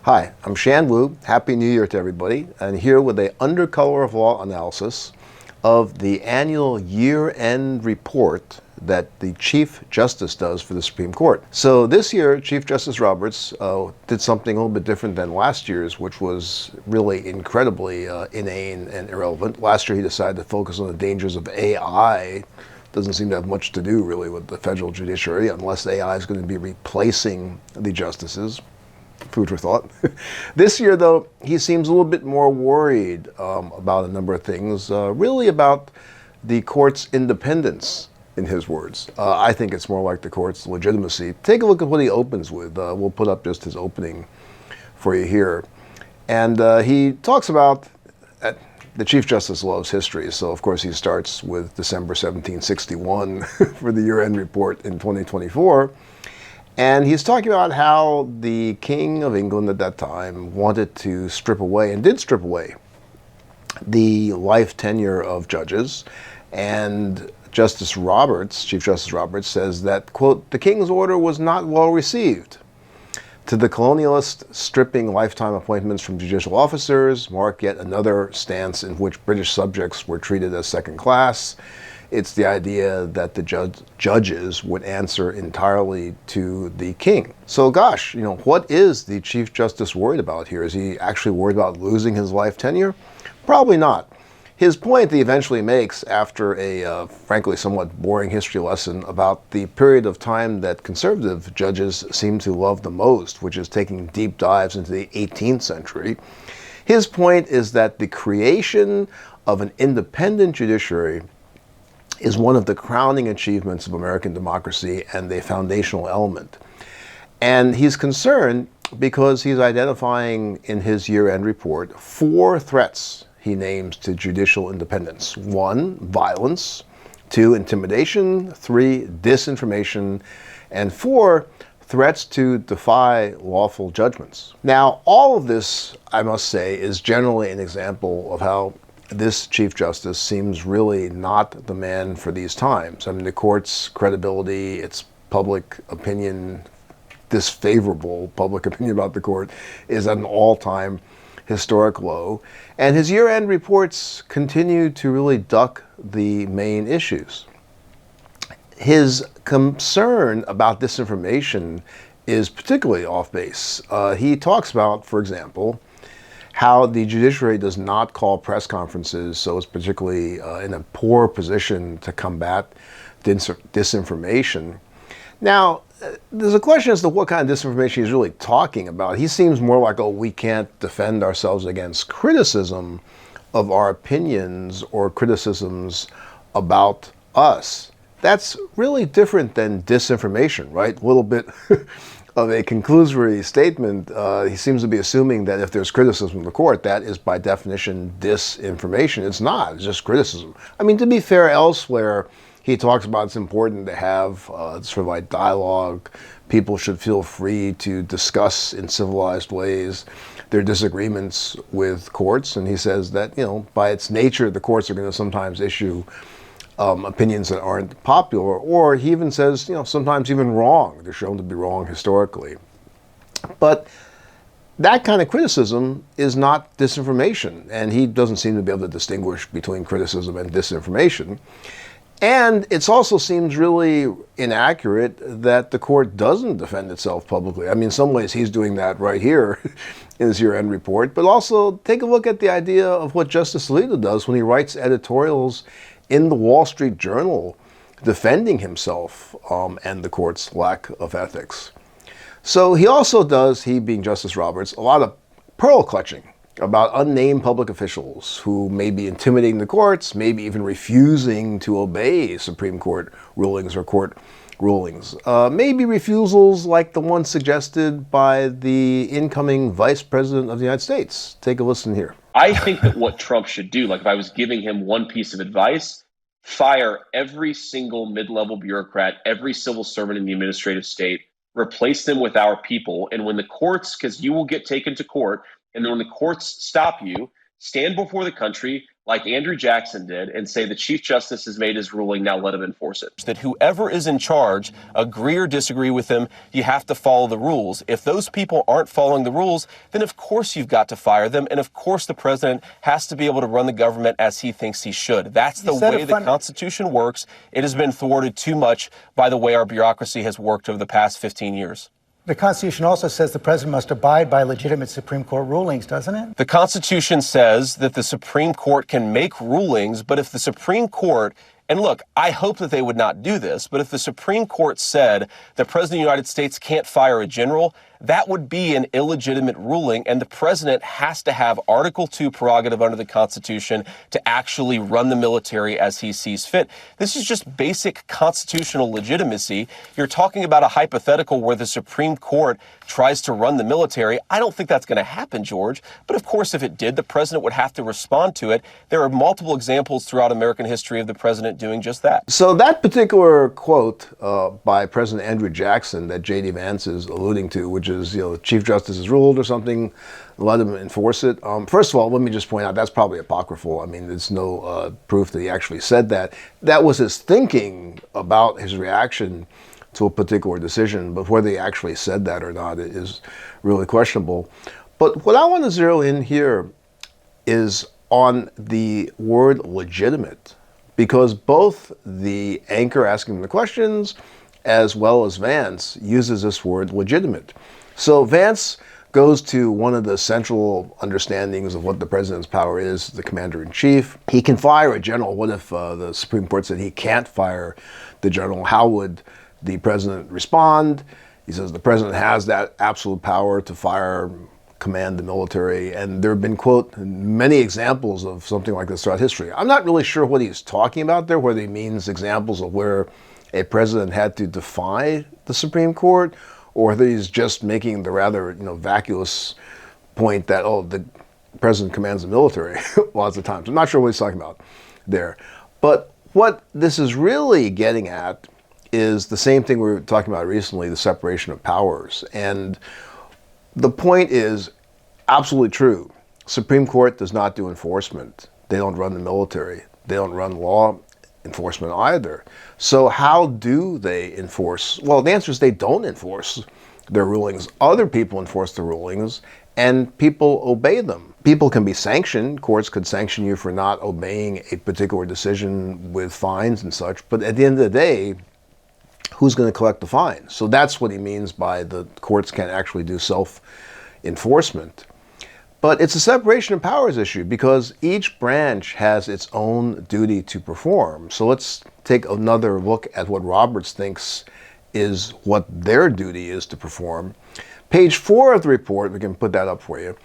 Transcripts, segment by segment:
Hi, I'm Shan Wu. Happy New Year to everybody. And here with a Under Color of Law analysis of the annual year-end report that the Chief Justice does for the Supreme Court. So this year, Chief Justice Roberts did something a little bit different than last year's, which was really incredibly inane and irrelevant. Last year, he decided to focus on the dangers of AI. Doesn't seem to have much to do really with the federal judiciary unless AI is going to be replacing the justices. Food for thought. This year, though, he seems a little bit more worried about a number of things, really about the court's independence, in his words. I think it's more like the court's legitimacy. Take a look at what he opens with. We'll put up just his opening for you here. And he talks about the Chief Justice loves history, so of course he starts with December 1761 for the year-end report in 2024. And he's talking about how the King of England at that time wanted to strip away, and did strip away, the life tenure of judges. And Justice Roberts, Chief Justice Roberts, says that, quote, the King's order was not well received. To the colonialist, stripping lifetime appointments from judicial officers mark yet another stance in which British subjects were treated as second class. It's the idea that the judges would answer entirely to the king. So gosh, what is the Chief Justice worried about here? Is he actually worried about losing his life tenure? Probably not. His point that he eventually makes after a, frankly, somewhat boring history lesson about the period of time that conservative judges seem to love the most, which is taking deep dives into the 18th century. His point is that the creation of an independent judiciary is one of the crowning achievements of American democracy and a foundational element. And he's concerned because he's identifying in his year-end report 4 threats he names to judicial independence. 1, violence. 2, intimidation. 3, disinformation. And 4, threats to defy lawful judgments. Now, all of this, I must say, is generally an example of how this Chief Justice seems really not the man for these times. I mean, the court's credibility, its public opinion, disfavorable public opinion about the court, is at an all-time historic low. And his year-end reports continue to really duck the main issues. His concern about disinformation is particularly off base. He talks about, for example, how the judiciary does not call press conferences, so it's particularly in a poor position to combat disinformation. Now, there's a question as to what kind of disinformation he's really talking about. He seems more like, oh, we can't defend ourselves against criticism of our opinions or criticisms about us. That's really different than disinformation, right? A little bit of a conclusory statement. He seems to be assuming that if there's criticism of the court, that is by definition disinformation. It's not, it's just criticism. I mean, to be fair, elsewhere, he talks about it's important to have sort of like dialogue. People should feel free to discuss in civilized ways their disagreements with courts. And he says that, by its nature, the courts are going to sometimes issue opinions that aren't popular, or he even says, sometimes even wrong. They're shown to be wrong historically. But that kind of criticism is not disinformation, and he doesn't seem to be able to distinguish between criticism and disinformation. And it also seems really inaccurate that the court doesn't defend itself publicly. I mean, in some ways he's doing that right here in his year-end report, but also take a look at the idea of what Justice Alito does when he writes editorials in the Wall Street Journal defending himself and the court's lack of ethics. So he also does, he being Justice Roberts, a lot of pearl clutching about unnamed public officials who may be intimidating the courts, maybe even refusing to obey Supreme Court rulings or court rulings. Maybe refusals like the one suggested by the incoming Vice President of the United States. Take a listen here. I think that what Trump should do, like if I was giving him one piece of advice, fire every single mid-level bureaucrat, every civil servant in the administrative state, replace them with our people. And when the courts, because you will get taken to court, and then when the courts stop you, stand before the country, like Andrew Jackson did, and say the Chief Justice has made his ruling, now let him enforce it. That whoever is in charge, agree or disagree with them, you have to follow the rules. If those people aren't following the rules, then of course you've got to fire them, and of course the president has to be able to run the government as he thinks he should. That's the way the Constitution works. It has been thwarted too much by the way our bureaucracy has worked over the past 15 years. The Constitution also says the president must abide by legitimate Supreme Court rulings, doesn't it? The Constitution says that the Supreme Court can make rulings, but if the Supreme Court, and look, I hope that they would not do this, but if the Supreme Court said the President of the United States can't fire a general, that would be an illegitimate ruling, and the president has to have Article 2 prerogative under the Constitution to actually run the military as he sees fit. This is just basic constitutional legitimacy. You're talking about a hypothetical where the Supreme Court tries to run the military. I don't think that's going to happen, George. But of course, if it did, the president would have to respond to it. There are multiple examples throughout American history of the president doing just that. So that particular quote by President Andrew Jackson that J.D. Vance is alluding to, which is, the Chief Justice has ruled or something, let him enforce it. First of all, let me just point out, that's probably apocryphal. I mean, there's no proof that he actually said that. That was his thinking about his reaction to a particular decision, but whether he actually said that or not is really questionable. But what I want to zero in here is on the word legitimate, because both the anchor asking the questions as well as Vance uses this word legitimate. So Vance goes to one of the central understandings of what the president's power is, the commander-in-chief. He can fire a general. What if the Supreme Court said he can't fire the general? How would the president respond? He says the president has that absolute power to fire, command the military, and there have been, quote, many examples of something like this throughout history. I'm not really sure what he's talking about there, whether he means examples of where a president had to defy the Supreme Court, or whether he's just making the rather, vacuous point that, the president commands the military lots of times. I'm not sure what he's talking about there. But what this is really getting at is the same thing we were talking about recently, the separation of powers. And the point is absolutely true. Supreme Court does not do enforcement. They don't run the military. They don't run law enforcement either. So how do they enforce? Well, the answer is they don't enforce their rulings. Other people enforce the rulings, and people obey them. People can be sanctioned. Courts could sanction you for not obeying a particular decision with fines and such. But at the end of the day, who's going to collect the fine? So that's what he means by the courts can't actually do self-enforcement. But it's a separation of powers issue because each branch has its own duty to perform. So let's take another look at what Roberts thinks is what their duty is to perform. Page 4 of the report, we can put that up for you.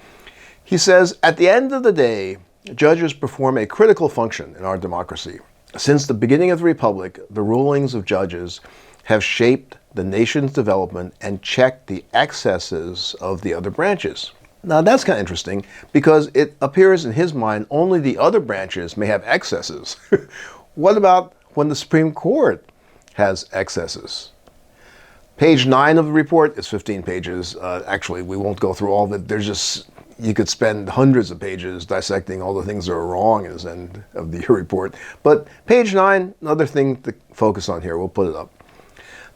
He says, at the end of the day, judges perform a critical function in our democracy. Since the beginning of the Republic, the rulings of judges have shaped the nation's development and checked the excesses of the other branches. Now that's kind of interesting because it appears in his mind only the other branches may have excesses. What about when the Supreme Court has excesses? Page 9 of the report is 15 pages. Actually, we won't go through all of it. You could spend hundreds of pages dissecting all the things that are wrong in the end of the report. But page 9, another thing to focus on here, we'll put it up.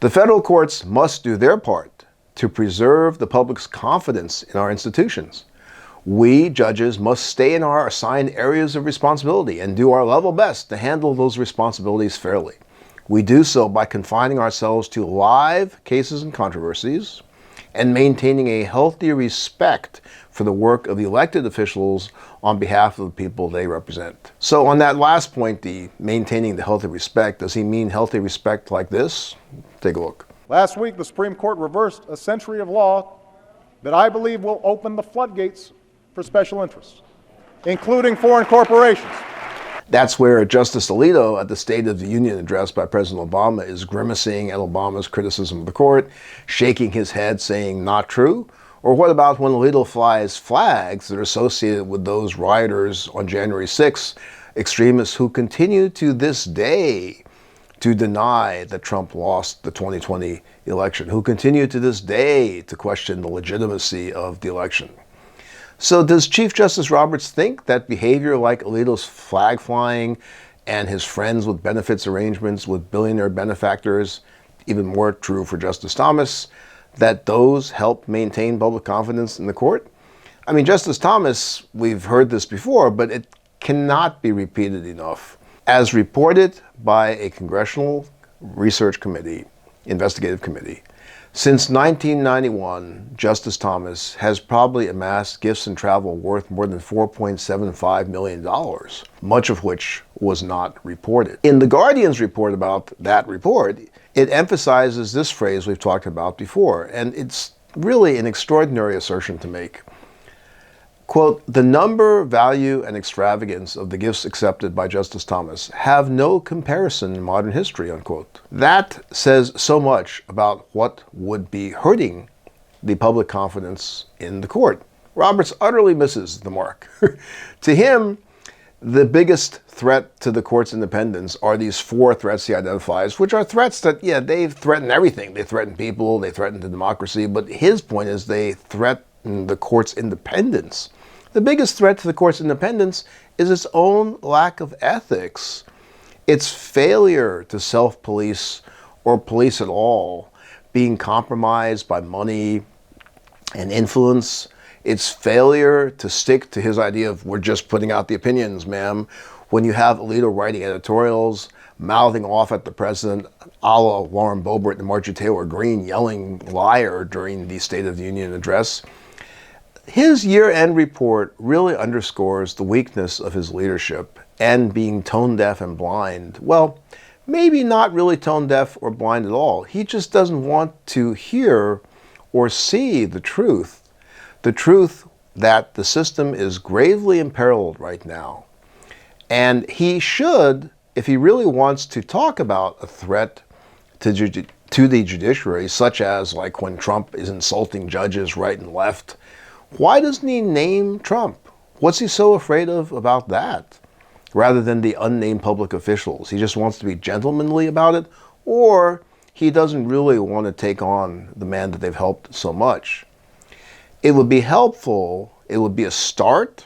The federal courts must do their part to preserve the public's confidence in our institutions. We, judges, must stay in our assigned areas of responsibility and do our level best to handle those responsibilities fairly. We do so by confining ourselves to live cases and controversies and maintaining a healthy respect for the work of the elected officials on behalf of the people they represent. So on that last point, the maintaining the healthy respect, does he mean healthy respect like this? Take a look. Last week, the Supreme Court reversed a century of law that I believe will open the floodgates for special interests, including foreign corporations. That's where Justice Alito at the State of the Union address by President Obama is grimacing at Obama's criticism of the court, shaking his head saying not true. Or what about when Alito flies flags that are associated with those rioters on January 6th, extremists who continue to this day to deny that Trump lost the 2020 election, who continue to this day to question the legitimacy of the election. So does Chief Justice Roberts think that behavior like Alito's flag flying and his friends with benefits arrangements with billionaire benefactors, even more true for Justice Thomas, that those help maintain public confidence in the court? I mean, Justice Thomas, we've heard this before, but it cannot be repeated enough. As reported by a congressional research committee, investigative committee, since 1991, Justice Thomas has probably amassed gifts and travel worth more than $4.75 million, much of which was not reported. In The Guardian's report about that report, it emphasizes this phrase we've talked about before, and it's really an extraordinary assertion to make. Quote, "The number, value, and extravagance of the gifts accepted by Justice Thomas have no comparison in modern history," unquote. That says so much about what would be hurting the public confidence in the court. Roberts utterly misses the mark. To him, the biggest threat to the court's independence are these four threats he identifies, which are threats that, yeah, they threaten everything. They threaten people, they threaten the democracy, but his point is they threaten the court's independence. The biggest threat to the court's independence is its own lack of ethics, its failure to self-police or police at all, being compromised by money and influence, its failure to stick to his idea of "we're just putting out the opinions, ma'am," when you have Alito writing editorials, mouthing off at the president, a la Lauren Boebert and Marjorie Taylor Greene yelling liar during the State of the Union address. His year-end report really underscores the weakness of his leadership and being tone-deaf and blind. Well, maybe not really tone-deaf or blind at all. He just doesn't want to hear or see the truth that the system is gravely imperiled right now. And he should, if he really wants to talk about a threat to the judiciary, such as like when Trump is insulting judges right and left, why doesn't he name Trump? What's he so afraid of about that, rather than the unnamed public officials? He just wants to be gentlemanly about it, or he doesn't really want to take on the man that they've helped so much. It would be helpful, it would be a start,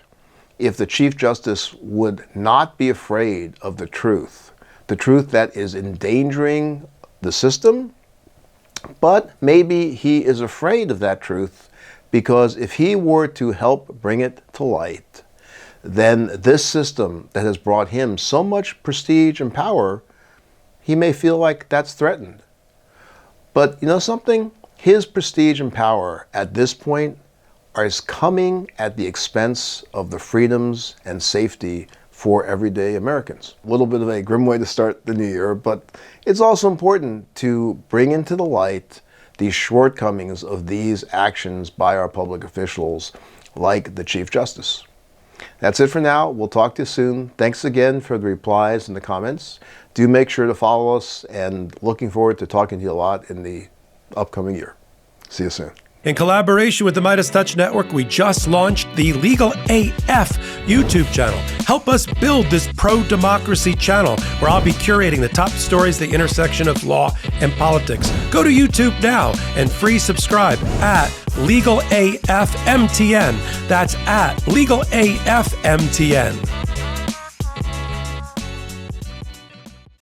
if the Chief Justice would not be afraid of the truth that is endangering the system, but maybe he is afraid of that truth because if he were to help bring it to light, then this system that has brought him so much prestige and power, he may feel like that's threatened. But you know something? His prestige and power at this point is coming at the expense of the freedoms and safety for everyday Americans. A little bit of a grim way to start the new year, but it's also important to bring into the light the shortcomings of these actions by our public officials, like the Chief Justice. That's it for now. We'll talk to you soon. Thanks again for the replies and the comments. Do make sure to follow us, and looking forward to talking to you a lot in the upcoming year. See you soon. In collaboration with the Midas Touch Network, we just launched the Legal AF YouTube channel. Help us build this pro-democracy channel where I'll be curating the top stories at the intersection of law and politics. Go to YouTube now and free subscribe at Legal AF MTN. That's at Legal AF MTN.